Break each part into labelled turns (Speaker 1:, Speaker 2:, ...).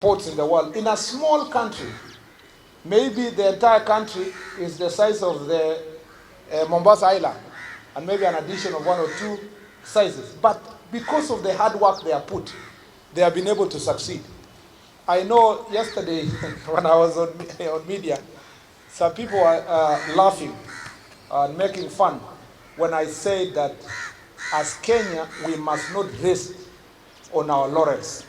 Speaker 1: ports in the world. In a small country, maybe the entire country is the size of the Mombasa Island, and maybe an addition of 1 or 2 sizes. But because of the hard work they have put, they have been able to succeed. I know yesterday when I was on media, some people were laughing and making fun when I said that as Kenya, we must not rest on our laurels.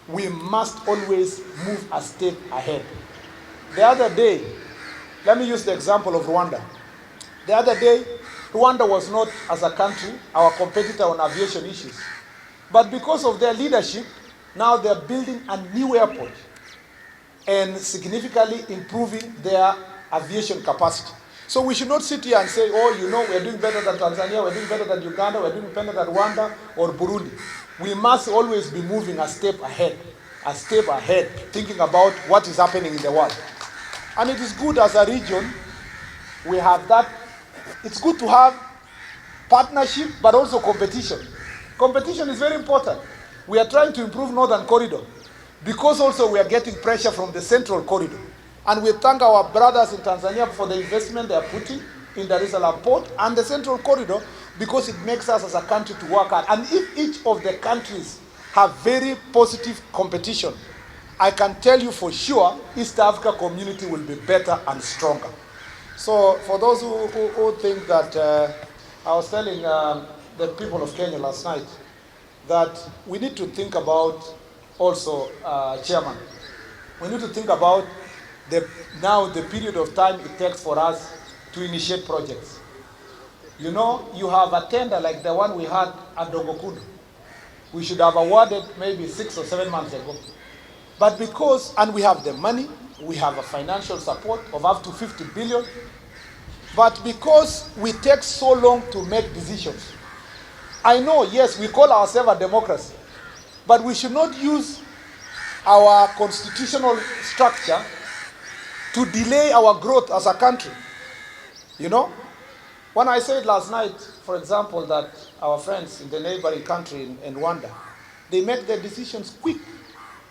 Speaker 1: We must always move a step ahead. The other day, let me use the example of Rwanda. The other day, Rwanda was not, as a country, our competitor on aviation issues. But because of their leadership, now they're building a new airport and significantly improving their aviation capacity. So we should not sit here and say, oh, you know, we're doing better than Tanzania, we're doing better than Uganda, we're doing better than Rwanda or Burundi. We must always be moving a step ahead, thinking about what is happening in the world. And it is good as a region, we have that. It's good to have partnership, but also competition. Competition is very important. We are trying to improve Northern Corridor because also we are getting pressure from the Central Corridor. And we thank our brothers in Tanzania for the investment they are putting in Dar es Salaam port and the Central Corridor, because it makes us as a country to work hard. And if each of the countries have very positive competition, I can tell you for sure East Africa community will be better and stronger. So for those who think that, I was telling the people of Kenya last night that we need to think about also, Chairman, we need to think about now the period of time it takes for us to initiate projects. You know, you have a tender like the one we had at Ndogo. We should have awarded maybe 6 or 7 months ago. But because, and we have the money, we have a financial support of up to 50 billion, but because we take so long to make decisions. I know, yes, we call ourselves a democracy, but we should not use our constitutional structure to delay our growth as a country. You know, when I said last night, for example, that our friends in the neighboring country in Rwanda, they make their decisions quick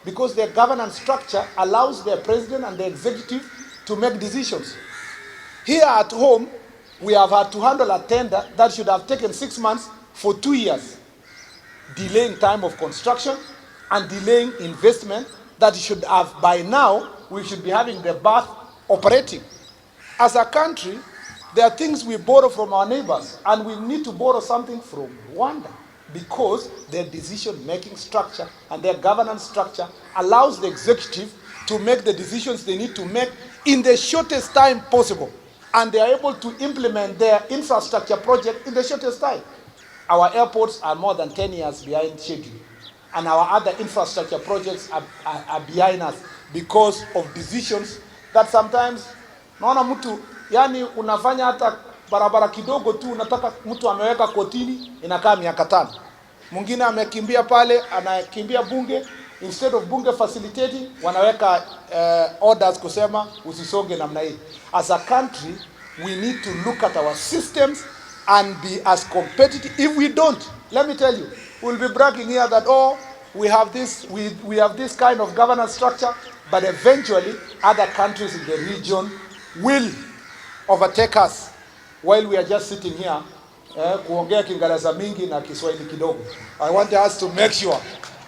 Speaker 1: because their governance structure allows their president and the executive to make decisions. Here at home, we have had to handle a tender that should have taken 6 months for 2 years, delaying time of construction and delaying investment that should have, by now, we should be having the bath operating. As a country, there are things we borrow from our neighbors, and we need to borrow something from Rwanda because their decision-making structure and their governance structure allows the executive to make the decisions they need to make in the shortest time possible, and they are able to implement their infrastructure project in the shortest time. Our airports are more than 10 years behind schedule, and our other infrastructure projects are behind us because of decisions that sometimes, naona mtu, yani unafanya hata barabara kidogo tu, unataka mtu ameweka kotini, inakaa miaka 5. Mwingine amekimbia pale, anakimbia bunge, instead of bunge facilitating, wanaweka orders kusema usisonge namna hii. As a country, we need to look at our systems and be as competitive. If we don't, let me tell you, we'll be bragging here that, oh, we have this kind of governance structure, but eventually other countries in the region will overtake us while we are just sitting here kuongea Kiingereza mingi na Kiswahili kidogo. I want us to make sure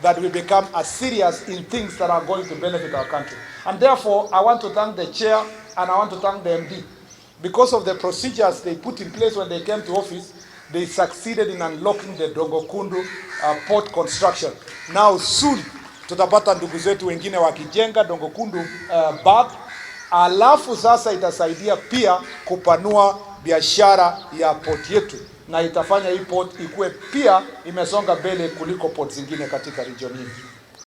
Speaker 1: that we become as serious in things that are going to benefit our country. And therefore, I want to thank the chair and I want to thank the MD. Because of the procedures they put in place when they came to office, they succeeded in unlocking the Ndogo port construction. Now soon, tutapata ndugu zetu wengine wakijenga Ndogo berth. Alafu sasa itasaidia pia kupanua biashara ya port yetu, na itafanya hii port ikuwe pia imesonga mbele kuliko port zingine katika region hii.